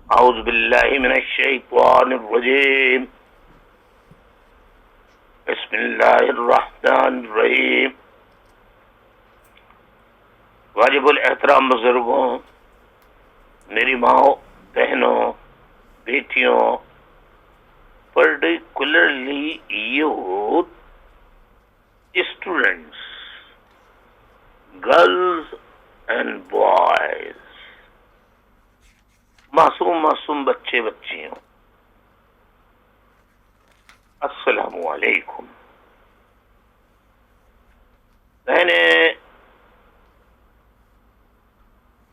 اعوذ باللہ من الشیطان الرجیم بسم اللہ الرحمن الرحیم. واجب الاحترام بزرگوں، میری ماں، بہنوں، بیٹیوں، particularly youth, students, girls and boys، معصوم بچے بچیوں، السلام علیکم. میں نے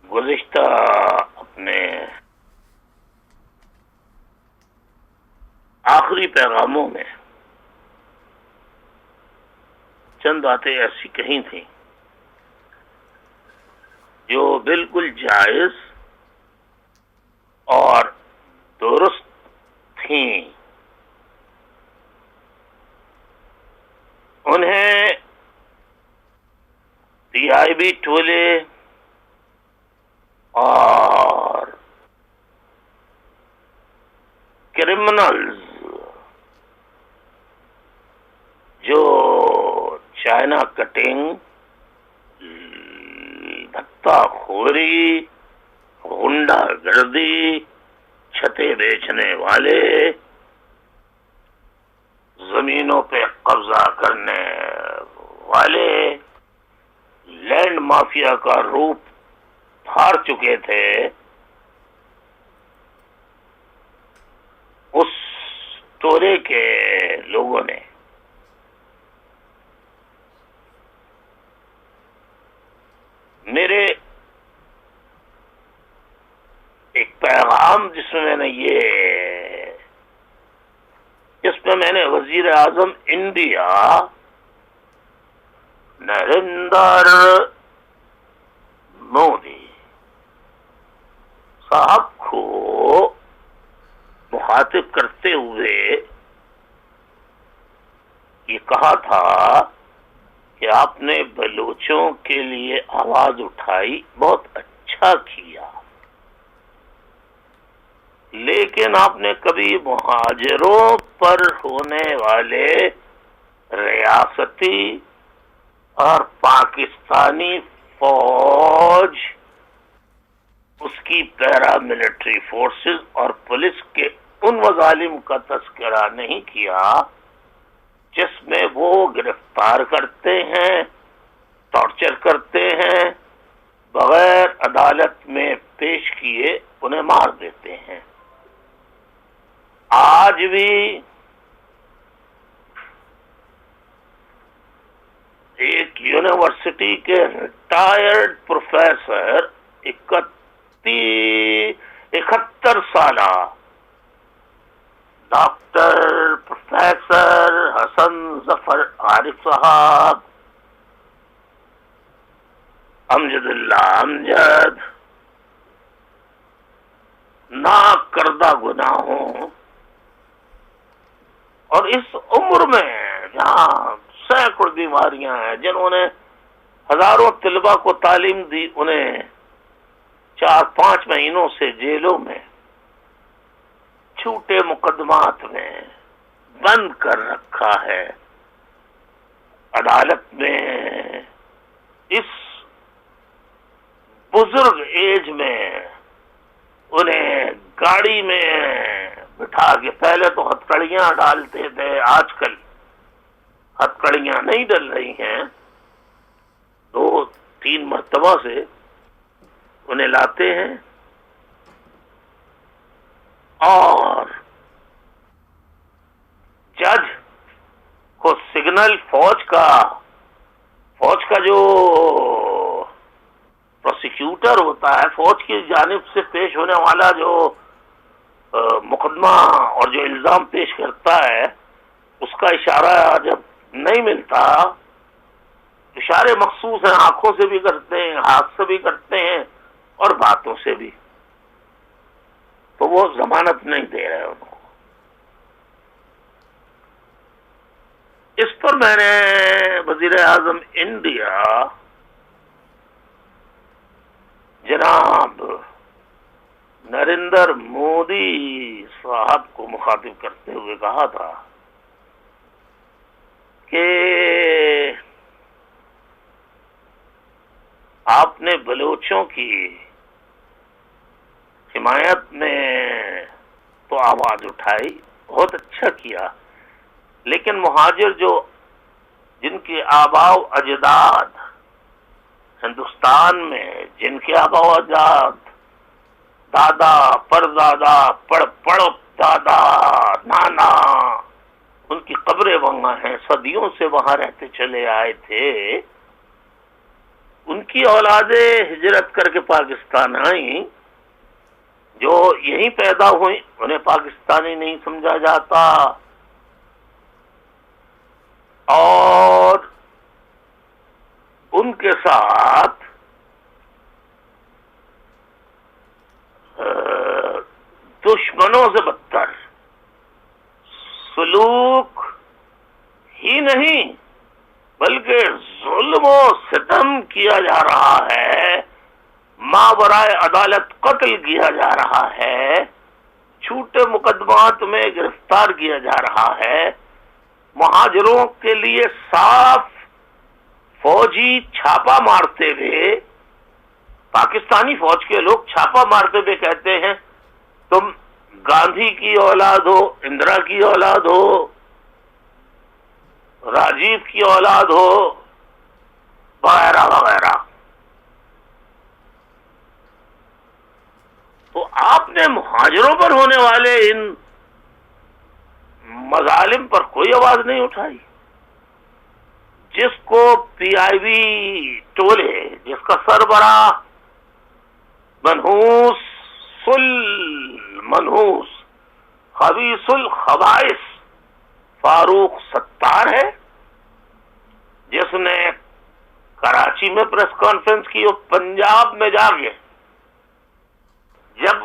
گزشتہ اپنے آخری پیغاموں میں چند باتیں ایسی کہی تھیں جو بالکل جائز اور درست تھیں. انہیں پی آئی بی ٹولے اور کرمنلز جو چائنا کٹنگ، دھکا خوری، غنڈہ گردی، چھتیں بیچنے والے، زمینوں پہ قبضہ کرنے والے، لینڈ مافیا کا روپ دھار چکے تھے، اس ٹولے کے لوگوں نے میرے ایک پیغام جس میں میں نے وزیر اعظم انڈیا نریندر مودی صاحب کو مخاطب کرتے ہوئے یہ کہا تھا کہ آپ نے بلوچوں کے لیے آواز اٹھائی، بہت اچھا کیا، لیکن آپ نے کبھی مہاجروں پر ہونے والے ریاستی اور پاکستانی فوج، اس کی پیرا ملٹری فورسز اور پولیس کے ان مظالم کا تذکرہ نہیں کیا جس میں وہ گرفتار کرتے ہیں، ٹارچر کرتے ہیں، بغیر عدالت میں پیش کیے انہیں مار دیتے ہیں. آج بھی ایک یونیورسٹی کے ریٹائرڈ پروفیسر 71 سالہ ڈاکٹر پروفیسر حسن ظفر عارف صاحب، امجد اللہ امجد، ناک کردہ گناہوں اور اس عمر میں جہاں سینکڑوں بیماریاں ہیں، جنہوں نے ہزاروں طلباء کو تعلیم دی، انہیں 4-5 مہینوں سے جیلوں میں چھوٹے مقدمات میں بند کر رکھا ہے. عدالت میں اس بزرگ ایج میں انہیں گاڑی میں بٹھا کے، پہلے تو ہتھکڑیاں ڈالتے تھے، آج کل ہتھکڑیاں نہیں ڈل رہی ہیں، 2-3 مرتبہ سے انہیں لاتے ہیں اور جج کو سگنل فوج کا جو پروسیکیوٹر ہوتا ہے، فوج کی جانب سے پیش ہونے والا جو مقدمہ اور جو الزام پیش کرتا ہے، اس کا اشارہ جب نہیں ملتا، اشارے مخصوص ہیں، آنکھوں سے بھی کرتے ہیں، ہاتھ سے بھی کرتے ہیں اور باتوں سے بھی، تو وہ ضمانت نہیں دے رہے ان کو. اس پر میں نے وزیر اعظم انڈیا جناب نریندر مودی صاحب کو مخاطب کرتے ہوئے کہا تھا کہ آپ نے بلوچوں کی حمایت میں تو آواز اٹھائی، بہت اچھا کیا، لیکن مہاجر جن کے آباء و اجداد ہندوستان میں، جن کے آباء و اجداد دادا پردادا پڑ دادا نانا، ان کی قبریں وہاں ہیں، صدیوں سے وہاں رہتے چلے آئے تھے، ان کی اولادیں ہجرت کر کے پاکستان آئیں، جو یہیں پیدا ہوئی، انہیں پاکستانی نہیں سمجھا جاتا، اور ان کے ساتھ دشمنوں سے بدتر سلوک ہی نہیں بلکہ ظلم و ستم کیا جا رہا ہے، ماورائے عدالت قتل کیا جا رہا ہے، چھوٹے مقدمات میں گرفتار کیا جا رہا ہے، مہاجروں کے لیے صاف فوجی چھاپا مارتے ہوئے، پاکستانی فوج کے لوگ چھاپا مارتے ہوئے کہتے ہیں تم گاندھی کی اولاد ہو، اندرا کی اولاد ہو، راجیو کی اولاد ہو، وغیرہ وغیرہ۔ تو آپ نے مہاجروں پر ہونے والے ان مظالم پر کوئی آواز نہیں اٹھائی، جس کو پی آئی بی ٹولے، جس کا سربراہ منحوس خبیث الخبائث فاروق ستار ہے، جس نے کراچی میں پریس کانفرنس کی، اور پنجاب میں جا کے جب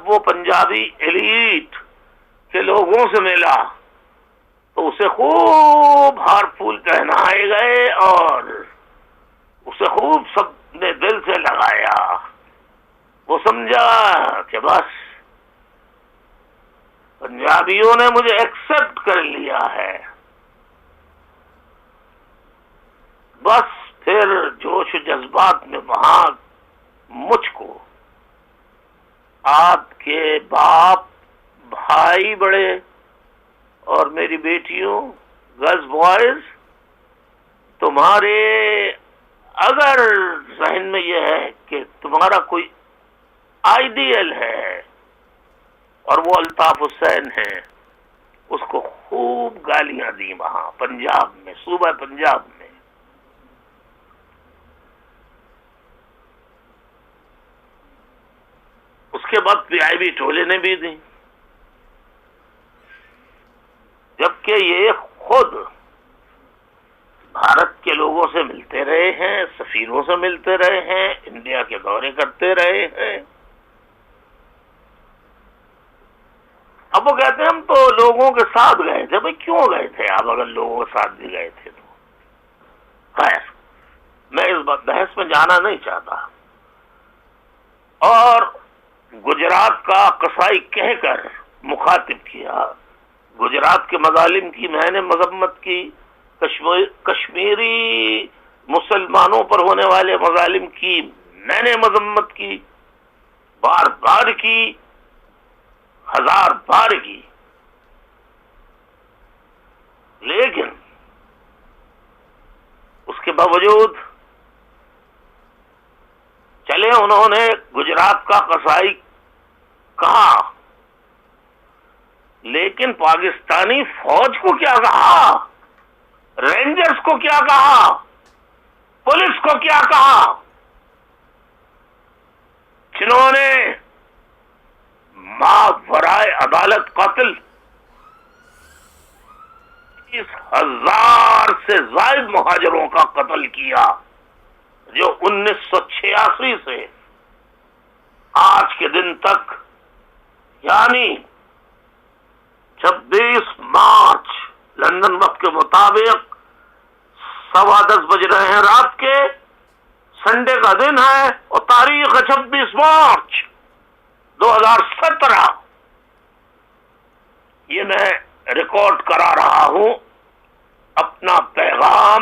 وہ پنجابی ایلیٹ کے لوگوں سے ملا تو اسے خوب ہار پھول پہنائے گئے اور اسے خوب سب نے دل سے لگایا۔ وہ سمجھا کہ بس پنجابیوں نے مجھے ایکسپٹ کر لیا ہے، بس پھر جوش و جذبات میں وہاں مجھ کو آپ کے باپ، بھائی بڑے اور میری بیٹیوں، گرلز بوائز، تمہارے اگر ذہن میں یہ ہے کہ تمہارا کوئی آئیڈیل ہے اور وہ الطاف حسین ہے، اس کو خوب گالیاں دی وہاں پنجاب میں، صوبہ پنجاب میں۔ اس کے بعد پی آئی بی ٹولے نے بھی دی، جبکہ یہ خود بھارت کے لوگوں سے ملتے رہے ہیں، سفیروں سے ملتے رہے ہیں، انڈیا کے دورے کرتے رہے ہیں۔ اب وہ کہتے ہیں ہم تو لوگوں کے ساتھ گئے تھے۔ بھائی کیوں گئے تھے آپ اگر لوگوں کے ساتھ بھی گئے تھے تو؟ خیر، میں اس بحث میں جانا نہیں چاہتا۔ اور گجرات کا قصائی کہہ کر مخاطب کیا، گجرات کے مظالم کی میں نے مذمت کی، کشمیری مسلمانوں پر ہونے والے مظالم کی میں نے مذمت کی، بار بار کی، ہزار بار کی، لیکن اس کے باوجود چلے انہوں نے گجرات کا قصائی کہا، لیکن پاکستانی فوج کو کیا کہا، رینجرز کو کیا کہا، پولیس کو کیا کہا، جنہوں نے ماورائے عدالت قتل 30,000 سے زائد مہاجروں کا قتل کیا، جو 1986 سے آج کے دن تک، یعنی 26 مارچ لندن وقت کے مطابق 10:15 بج رہے ہیں رات کے، سنڈے کا دن ہے اور تاریخ ہے 26 مارچ، 2017 یہ میں ریکارڈ کرا رہا ہوں اپنا پیغام،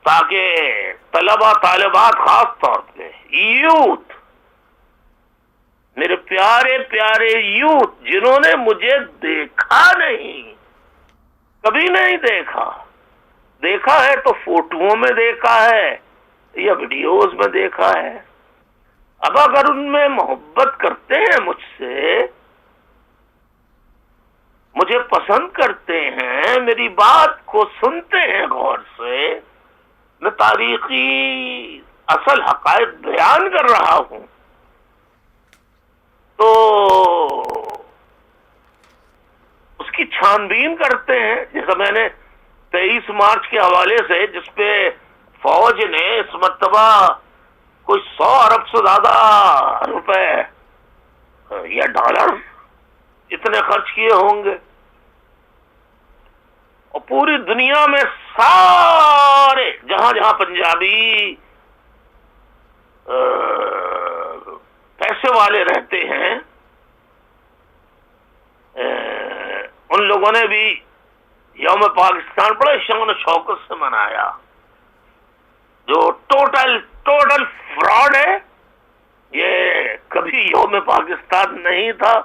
تاکہ طلبہ طالبات خاص طور پہ یوتھ، میرے پیارے پیارے یوتھ جنہوں نے مجھے دیکھا نہیں، کبھی نہیں دیکھا ہے تو فوٹوؤں میں دیکھا ہے یا ویڈیوز میں دیکھا ہے، اب اگر ان میں محبت کرتے ہیں مجھ سے، مجھے پسند کرتے ہیں، میری بات کو سنتے ہیں غور سے، میں تاریخی اصل حقائق بیان کر رہا ہوں، تو اس کی چھان بین کرتے ہیں، جیسا میں نے 23 مارچ کے حوالے سے، جس پہ فوج نے اس مرتبہ کوئی 100 ارب سے زیادہ روپے یا ڈالر اتنے خرچ کیے ہوں گے، اور پوری دنیا میں سارے جہاں جہاں پنجابی پیسے والے رہتے ہیں، ان لوگوں نے بھی یوم پاکستان بڑے شان و شوکت سے منایا، جو ٹوٹل فراڈ ہے، یہ کبھی یوم پاکستان نہیں تھا،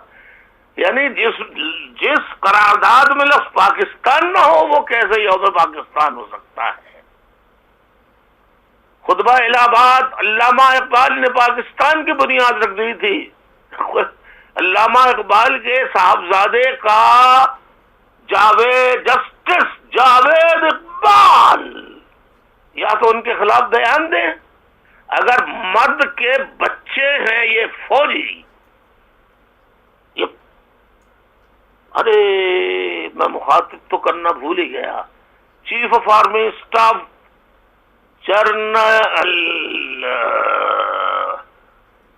یعنی جس قرارداد میں لفظ پاکستان نہ ہو وہ کیسے یوم پاکستان ہو سکتا ہے؟ خطبہ الہ آباد علامہ اقبال نے پاکستان کی بنیاد رکھ دی تھی، علامہ اقبال کے صاحبزادے کا جسٹس جاوید اقبال، یا تو ان کے خلاف بیان دیں، اگر مرد کے بچے ہیں یہ فوجی، ارے میں مخاطب تو کرنا بھول ہی گیا، chief of army staff general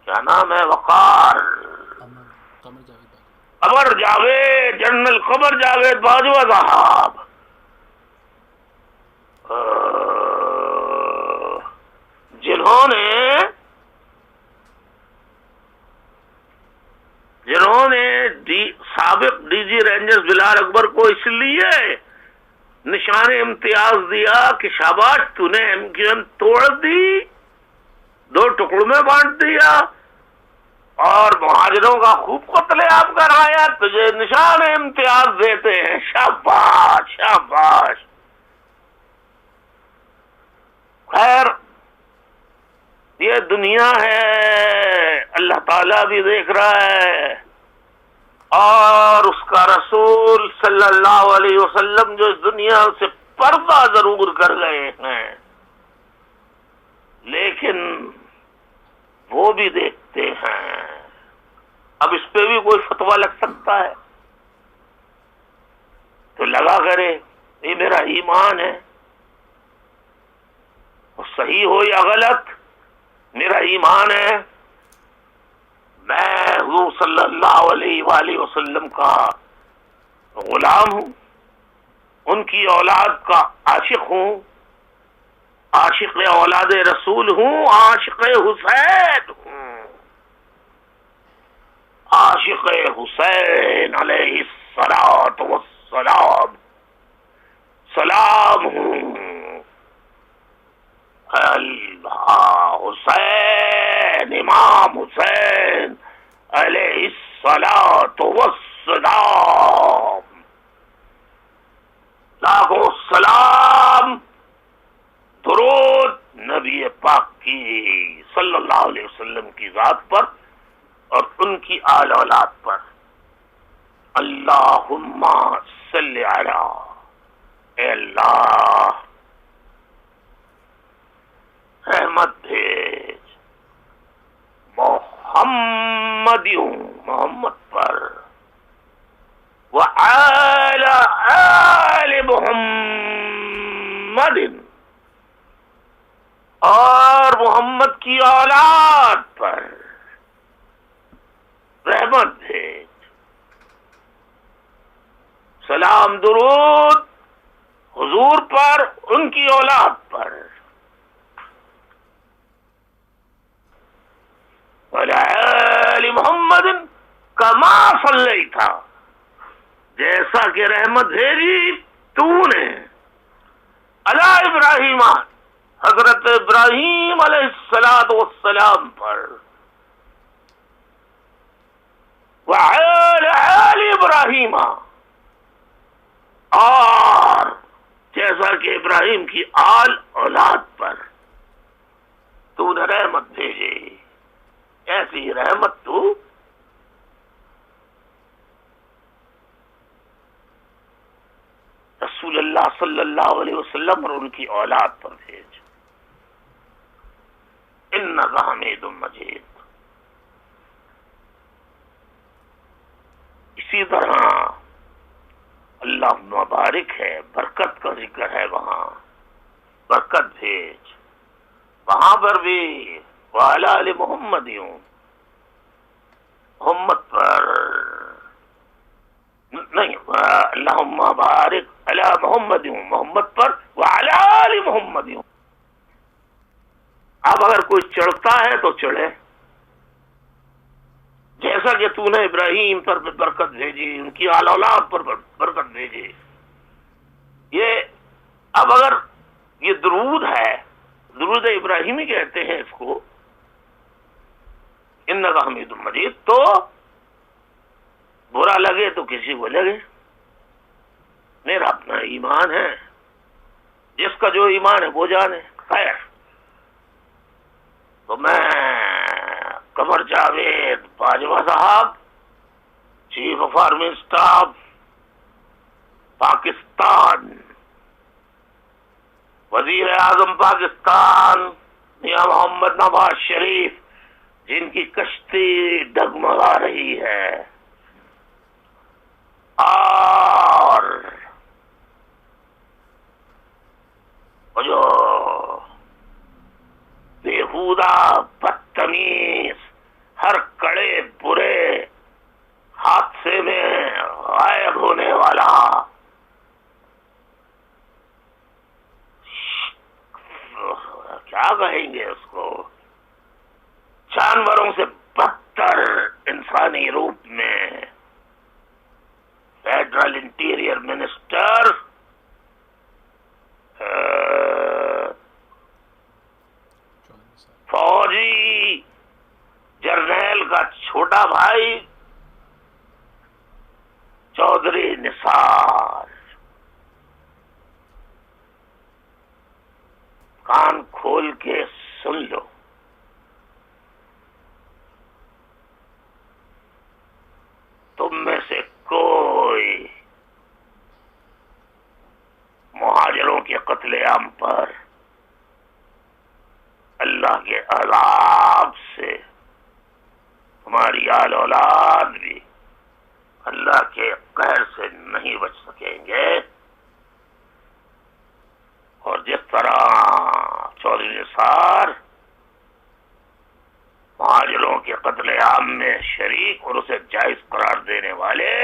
کیا نام ہے، وقار قمر جاوید، جنرل قمر جاوید باجوہ صاحب، جنہوں نے سابق ڈی جی رینجرز بلال اکبر کو اس لیے نشان امتیاز دیا کہ شاباش تو نے ایم کیو ایم توڑ دی، 2 ٹکڑوں میں بانٹ دیا اور مہاجروں کا خوب قتل عام کرایا، تجھے نشان امتیاز دیتے ہیں، شاباش شاباش۔ خیر یہ دنیا ہے، اللہ تعالیٰ بھی دیکھ رہا ہے، اور اس کا رسول صلی اللہ علیہ وسلم جو اس دنیا سے پردہ ضرور کر گئے ہیں، لیکن وہ بھی دیکھتے ہیں۔ اب اس پہ بھی کوئی فتویٰ لگ سکتا ہے تو لگا کرے، یہ میرا ایمان ہے، صحیح ہو یا غلط میرا ایمان ہے، میں حضور صلی اللہ علیہ وآلہ وسلم کا غلام ہوں، ان کی اولاد کا عاشق ہوں، عاشق اولاد رسول ہوں، عاشق حسین ہوں، عاشق حسین علیہ الصلوۃ والسلام سلام ہوں، اللہ حسین امام حسین علیہ الصلوۃ والسلام، لاکھوں سلام درود نبی پاک کی صلی اللہ علیہ وسلم کی ذات پر اور ان کی آل اولاد پر، اللہم صلی علی، اے اللہ رحمت بھیج محمد پر، وعلی آل محمد، اور محمد کی اولاد پر رحمت بھیج، سلام درود حضور پر، ان کی اولاد پر، وعلی صلیتا، جیسا کہ رحمت بھیجی تو نے علی ابراہیم، حضرت ابراہیم علیہ السلام پر، وعلی آل ابراہیم، اور جیسا کہ ابراہیم کی آل اولاد پر تو نے رحمت بھیجی، ایسی رحمت تو رسول اللہ صلی اللہ علیہ وسلم اور ان کی اولاد پر بھیج۔ انک حمید مجید۔ اسی طرح اللہ مبارک ہے، برکت کا ذکر ہے، وہاں برکت بھیج، وہاں پر بھی وعلی آل محمد، محمد پر نہیں، اللہم بارک علی محمد، محمد پر وعلی آل محمد۔ اب اگر کوئی چڑھتا ہے تو چڑھے، جیسا کہ تو نے ابراہیم پر برکت بھیجی، ان کی آل اولاد پر برکت بھیجی۔ یہ اب اگر یہ درود ہے، درود ابراہیمی کہتے ہیں اس کو، انک حمید مجید، تو برا لگے تو کسی کو لگے، میرا اپنا ایمان ہے، جس کا جو ایمان ہے وہ جانے۔ خیر، تو میں قمر جاوید باجوہ صاحب، chief of army staff Pakistan, وزیر اعظم پاکستان میاں محمد نواز شریف، جن کی کشتی ڈگمگا رہی ہے اور جو بےہودہ بدتمیز ہر کڑے برے حادثے میں غائب ہونے والا کیا کہیں گے اس کو، جانوروں سے بدتر انسانی روپ میں فیڈرل انٹیریئر منسٹر فوجی جرنیل کا چھوٹا بھائی چودھری نثار، کان کھول کے سن لو، تم میں سے کوئی مہاجروں کے قتل عام پر اللہ کے عذاب سے، تمہاری آل اولاد بھی اللہ کے قہر سے نہیں بچ سکیں گے۔ اور جس طرح چودھری نثار مہاجروں کے قتل عام میں شریک اور اسے جائز قرار دینے والے،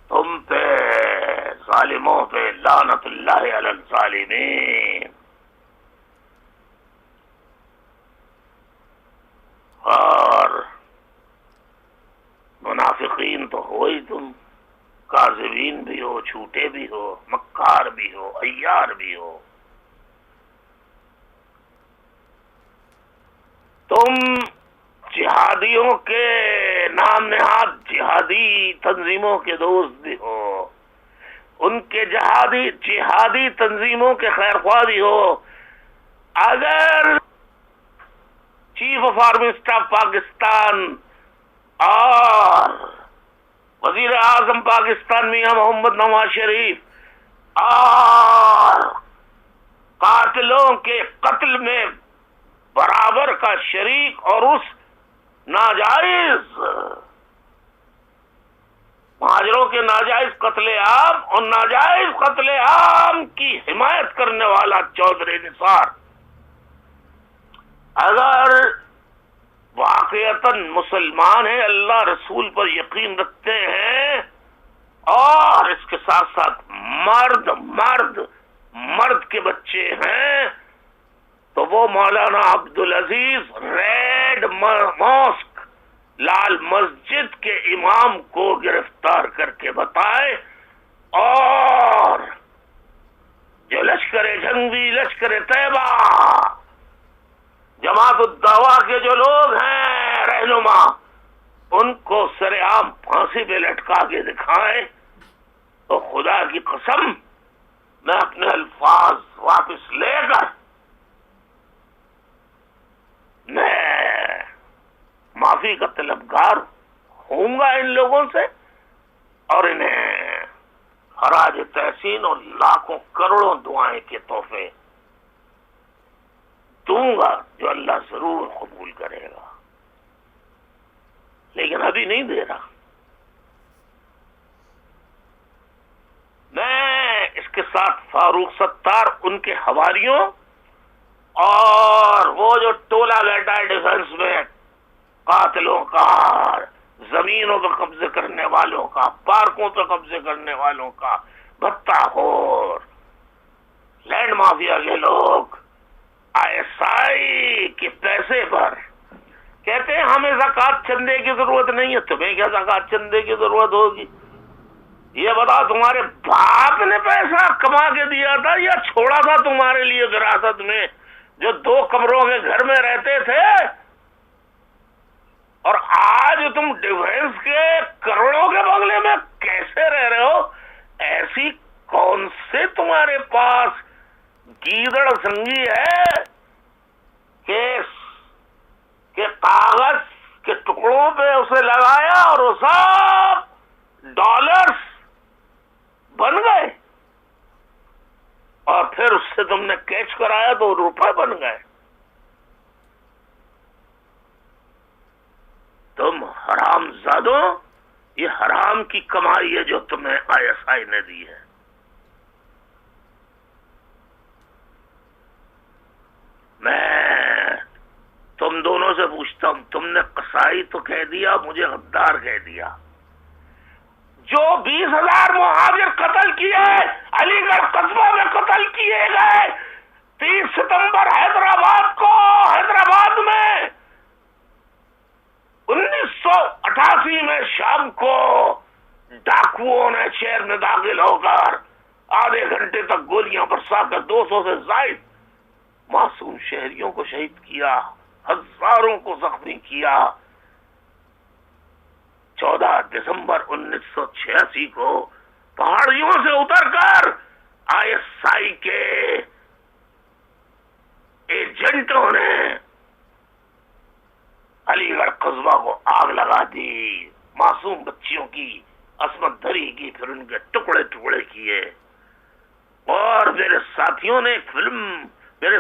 تم پہ ظالموں پہ لعنت اللہ علی الظالمین، اور منافقین تو ہو ہی تم، کاذبین بھی ہو، جھوٹے بھی ہو، مکار بھی ہو، عیار بھی ہو۔ تم جہادیوں کے نام نہاد جہادی تنظیموں کے دوست بھی ہو، ان کے جہادی تنظیموں کے خیر خواہ بھی ہو۔ اگر chief of army staff Pakistan اور وزیر اعظم پاکستان میاں محمد نواز شریف اور قاتلوں کے قتل میں برابر کا شریک اور اس ناجائز مہاجروں کے ناجائز قتل عام اور ناجائز قتل عام کی حمایت کرنے والا چودھری نثار اگر واقعتاً مسلمان ہیں، اللہ رسول پر یقین رکھتے ہیں، اور اس کے ساتھ ساتھ مرد کے بچے ہیں، تو وہ مولانا عبدالعزیز ریڈ ماسک لال مسجد کے امام کو گرفتار کر کے بتائے، اور جو لشکر جنگی، لشکر طیبہ، جماعت الدعویٰ کے جو لوگ ہیں رہنما، ان کو سر عام پھانسی پہ لٹکا کے دکھائے، تو خدا کی قسم میں اپنے الفاظ واپس لے کر میں معافی کا طلبگار ہوں گا ان لوگوں سے، اور انہیں خراج تحسین اور لاکھوں کروڑوں دعائیں کے تحفے دوں گا جو اللہ ضرور قبول کرے گا، لیکن ابھی نہیں دے رہا۔ میں اس کے ساتھ فاروق ستار، ان کے حواریوں، اور وہ جو ٹولہ بیٹھا ہے ڈیفنس میں قاتلوں کا، زمینوں پہ قبضے کرنے والوں کا، پارکوں پہ قبضے کرنے والوں کا، بھتہ خور لینڈ مافیا کے لوگ آئی ایس آئی کے پیسے پر کہتے ہیں ہمیں زکوٰۃ چندے کی ضرورت نہیں ہے۔ تمہیں کیا زکوٰۃ چندے کی ضرورت ہوگی؟ یہ بتاؤ، تمہارے باپ نے پیسہ کما کے دیا تھا یا چھوڑا تھا تمہارے لیے وراثت میں، جو 2 کمروں کے گھر میں رہتے تھے؟ اور آج تم ڈیفنس کے کروڑوں کے بنگلے میں کیسے رہ رہے ہو؟ ایسی کون سے تمہارے پاس گیدڑ سنگی ہے کہ کاغذ کے ٹکڑوں پہ اسے لگایا اور وہ سب ڈالرز بن گئے، اور پھر اس سے تم نے کیچ کرایا تو روپے بن گئے؟ تم حرام زادوں، یہ حرام کی کمائی ہے جو تمہیں آئی ایس آئی نے دی ہے۔ میں تم دونوں سے پوچھتا ہوں، تم نے قصائی تو کہہ دیا، مجھے غدار کہہ دیا۔ جو 20,000 مہاجر قتل کیے، علی گڑھ قصبہ میں قتل کیے گئے 30 ستمبر حیدرآباد کو، حیدرآباد میں 1988 میں شام کو ڈاکوؤں نے شہر میں داخل ہو کر آدھے گھنٹے تک گولیاں برسا کر 200 سے زائد معصوم شہریوں کو شہید کیا، ہزاروں کو زخمی کیا۔ 14 دسمبر 1986 کو پہاڑیوں سے اتر کر آئی ایس آئی کے ایجنٹوں نے علی گڑھ قصبہ کو آگ لگا دی، معصوم بچیوں کی عصمت دری کی، پھر ان کے ٹکڑے ٹکڑے کیے۔ اور میرے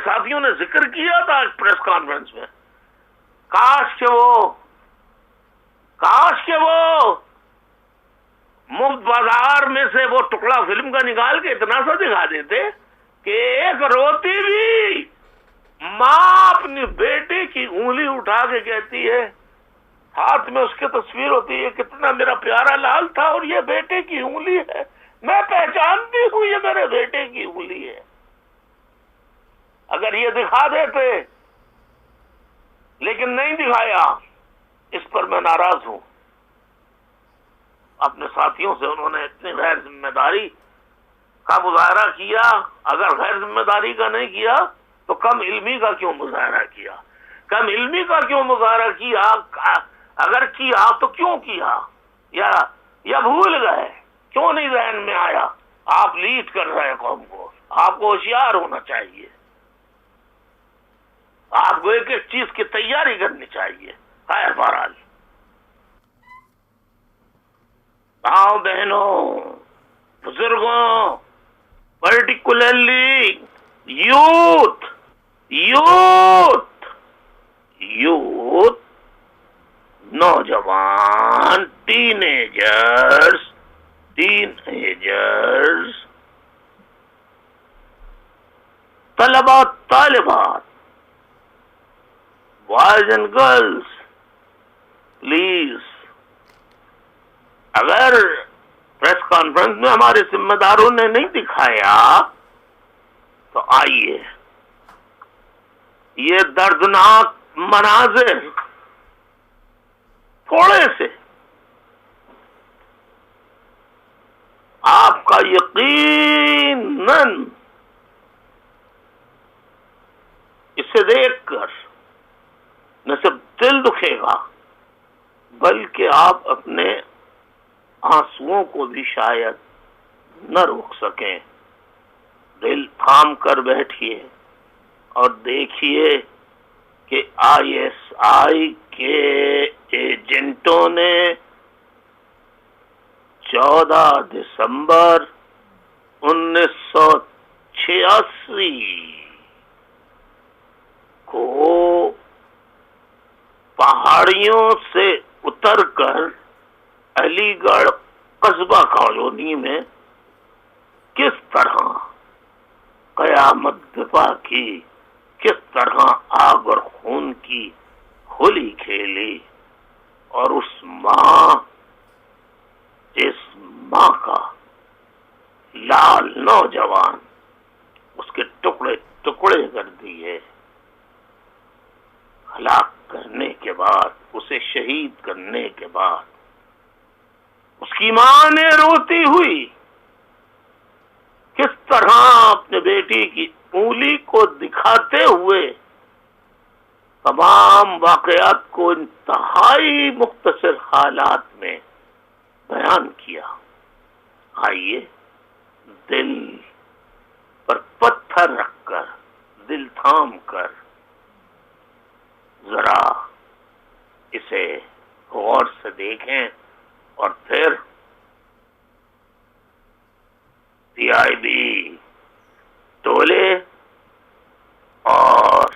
ساتھیوں نے ذکر کیا تھا پریس کانفرنس میں، کاش کہ وہ مفت بازار میں سے وہ ٹکڑا فلم کا نکال کے اتنا سا دکھا دیتے کہ ایک روتی بھی ماں اپنی بیٹی کی انگلی اٹھا کے کہتی ہے، ہاتھ میں اس کی تصویر ہوتی ہے، کتنا میرا پیارا لال تھا اور یہ بیٹے کی انگلی ہے، میں پہچانتی ہوں یہ میرے بیٹے کی انگلی ہے۔ اگر یہ دکھا دیتے، لیکن نہیں دکھایا، اس پر میں ناراض ہوں اپنے ساتھیوں سے۔ انہوں نے اتنی غیر ذمہ داری کا مظاہرہ کیا، اگر غیر ذمہ داری کا نہیں کیا تو کم علمی کا کیوں مظاہرہ کیا؟ کم علمی کا کیوں مظاہرہ کیا؟ اگر کیا تو کیوں کیا؟ یا بھول گئے؟ کیوں نہیں ذہن میں آیا؟ آپ لیڈ کر رہے ہیں قوم کو، آپ کو ہوشیار ہونا چاہیے، آپ کو ایک ایک چیز کی تیاری کرنی چاہیے۔ خیر بہرحال، ماؤں بہنوں، بزرگوں، پرٹیکولرلی یوتھ، نوجوان، ٹین ایجرز، طلباء، طالبات، بوائز اینڈ گرلز، پلیز، اگر پریس کانفرنس میں ہمارے ذمہ داروں نے نہیں دکھایا تو آئیے یہ دردناک مناظر تھوڑے سے آپ کا یقیناً اسے دیکھ کر نہ صرف دل دکھے گا بلکہ آپ اپنے آنسوؤں کو بھی شاید نہ روک سکیں. دل تھام کر بیٹھیے اور دیکھیے کہ ISI کے ایجنٹوں نے 14 دسمبر 1986 کو پہاڑیوں سے اتر کر علی گڑھ قصبہ کالونی میں کس طرح قیامت برپا کی، کس طرح آگ اور خون کی ہولی کھیلی، اور اس ماں جس ماں کا لال نوجوان اس کے ٹکڑے ٹکڑے کر دیے، ہلاک کرنے کے بعد، اسے شہید کرنے کے بعد اس کی ماں نے روتی ہوئی کس طرح اپنے بیٹی کی انگلی کو دکھاتے ہوئے تمام واقعات کو انتہائی مختصر حالات میں بیان کیا. آئیے دل پر پتھر رکھ کر، دل تھام کر ذرا اسے غور سے دیکھیں اور پھر PIB ٹولے اور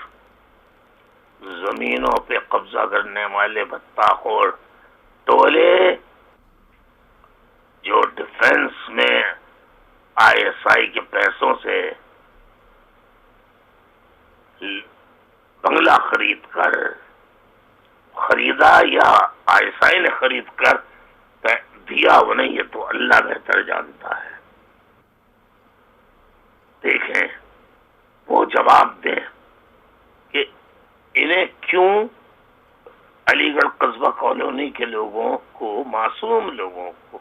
زمینوں پہ قبضہ کرنے والے بھتہ خور ٹولے جو ڈیفنس میں ISI کے پیسوں سے بنگلہ خریدا یا ISI نے خرید کر دیا، وہ نہیں، یہ تو اللہ بہتر جانتا ہے. دیکھیں وہ جواب دیں کہ انہیں کیوں علی گڑھ قصبہ کالونی کے لوگوں کو، معصوم لوگوں کو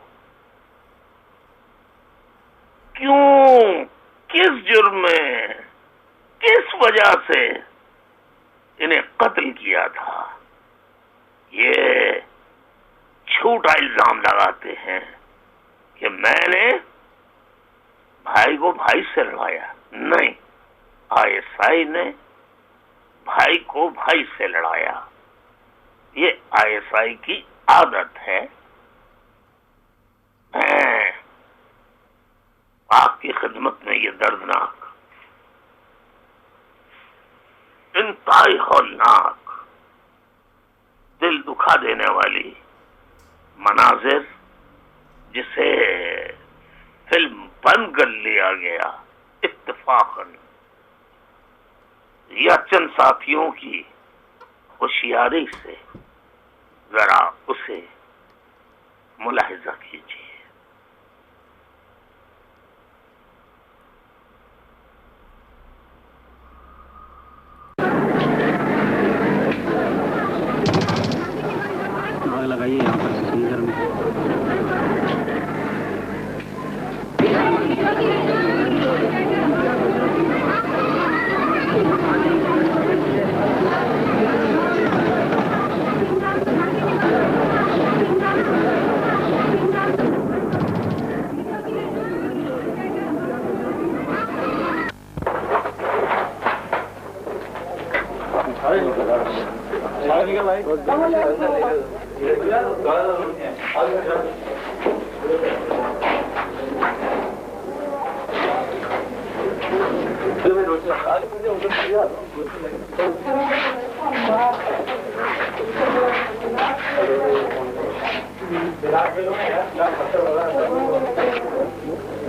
کیوں، کس جرم میں، کس وجہ سے انہیں قتل کیا تھا. یہ جھوٹا الزام لگاتے ہیں کہ میں نے بھائی کو بھائی سے لڑایا. نہیں، ISI نے بھائی کو بھائی سے لڑایا. یہ ISI کی عادت ہے. میں آپ کی خدمت میں یہ دردناک، انتہائی ہولناک، دل دکھا دینے والی مناظر جسے فلم بن کر لیا گیا اتفاقاً یا چند ساتھیوں کی ہوشیاری سے، ذرا اسے ملاحظہ کیجیے. لگائیے یہاں پر سنگر میں.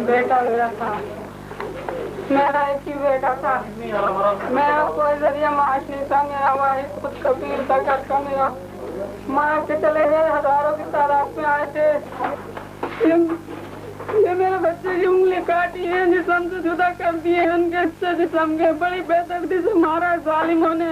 بیٹا میرا تھا، میرا ایک ہی بیٹا تھا. میرا کوئی ذریعہ معاش نہیں تھا. میرا واحد خود کبیر تھا گھر کا. میرا مار کے چلے گئے، ہزاروں کی تعداد میں آئے تھے. یہ میرے بچے کی انگلی کاٹی ہے، جسم سے جدا کر دیے، ان کے حصے جسم کے بڑی بے دردی سے مارا ظالموں نے.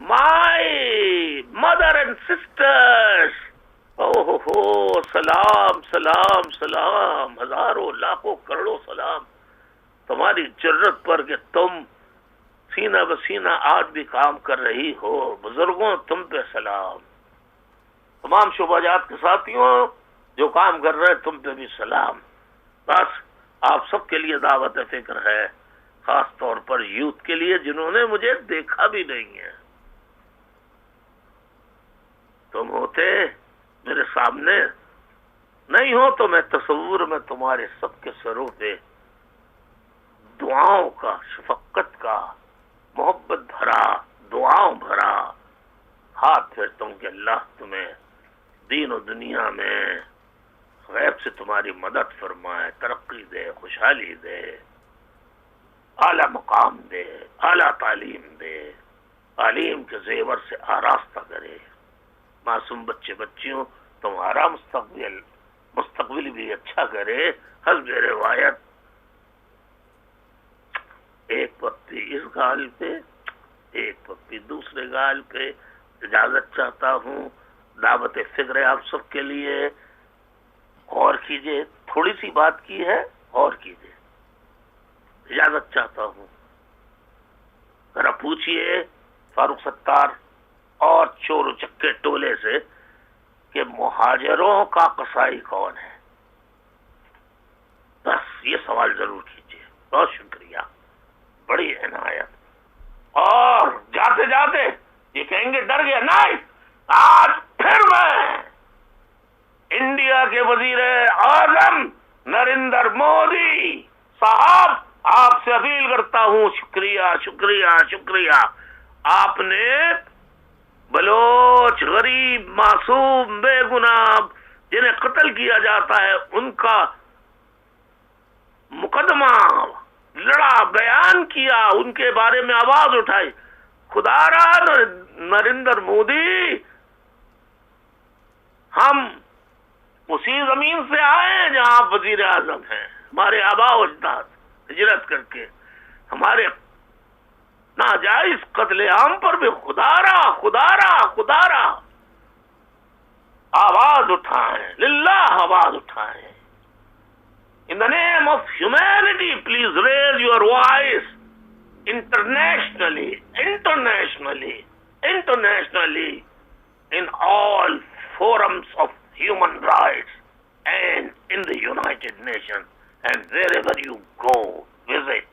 my mother and sisters اوہ ہو، سلام سلام سلام، ہزاروں لاکھوں کروڑوں سلام تمہاری جرت پر کہ تم سینہ بسینہ آج بھی کام کر رہی ہو. بزرگوں تم پہ سلام. تمام شعبہ جات کے ساتھیوں جو کام کر رہے تم پہ بھی سلام. بس آپ سب کے لیے دعوت فکر ہے، خاص طور پر یوتھ کے لیے جنہوں نے مجھے دیکھا بھی نہیں ہے. تم ہوتے میرے سامنے، نہیں ہو تو میں تصور میں تمہارے سب کے سروں پہ دعاؤں کا، شفقت کا، محبت بھرا، دعاؤں بھرا ہاتھ پھیرتا ہوں کہ اللہ تمہیں دین و دنیا میں غیب سے تمہاری مدد فرمائے، ترقی دے، خوشحالی دے، اعلیٰ مقام دے، اعلیٰ تعلیم دے، تعلیم کے زیور سے آراستہ کرے. معصوم بچے بچیوں تمہارا مستقبل بھی اچھا کرے. حسب روایت ایک پپی اس گال پہ، ایک پپی دوسرے گال پہ. اجازت چاہتا ہوں، دعوت فکر ہے آپ سب کے لیے. اور کیجئے، تھوڑی سی بات کی ہے، اور کیجئے. اجازت چاہتا ہوں. ذرا پوچھئے فاروق ستار اور چور چکے ٹولے سے کہ مہاجروں کا قصائی کون ہے. بس یہ سوال ضرور کیجئے. بہت شکریہ، بڑی عنایت. اور جاتے جاتے یہ کہیں گے ڈر گیا، نہیں، آج پھر میں انڈیا کے وزیر اعظم نریندر مودی صاحب آپ سے اپیل کرتا ہوں. شکریہ شکریہ شکریہ. آپ نے بلوچ، غریب، معصوم، بے گناہ جنہیں قتل کیا جاتا ہے ان کا مقدمہ لڑا، بیان کیا، ان کے بارے میں آواز اٹھائی. خدا را نریندر مودی، ہم اسی زمین سے آئے ہیں جہاں آپ وزیر اعظم ہیں. ہمارے آباء و اجداد ہجرت کر کے ہمارے ناجائز قتل عام پر بھی خدا را آواز اٹھائیں، للہ آواز اٹھائیں. In the name of humanity, please raise your voice internationally, in all forums of human rights and in the United Nations, and wherever you go, visit.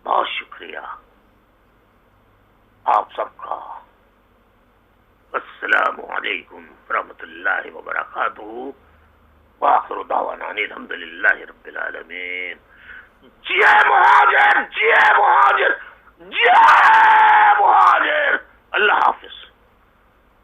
بہت شکریہ آپ سب کا. السلام علیکم ورحمۃ اللہ وبرکاتہ. وآخر دعوانا الحمدللہ رب العالمین. جے مہاجر، جے مہاجر، جے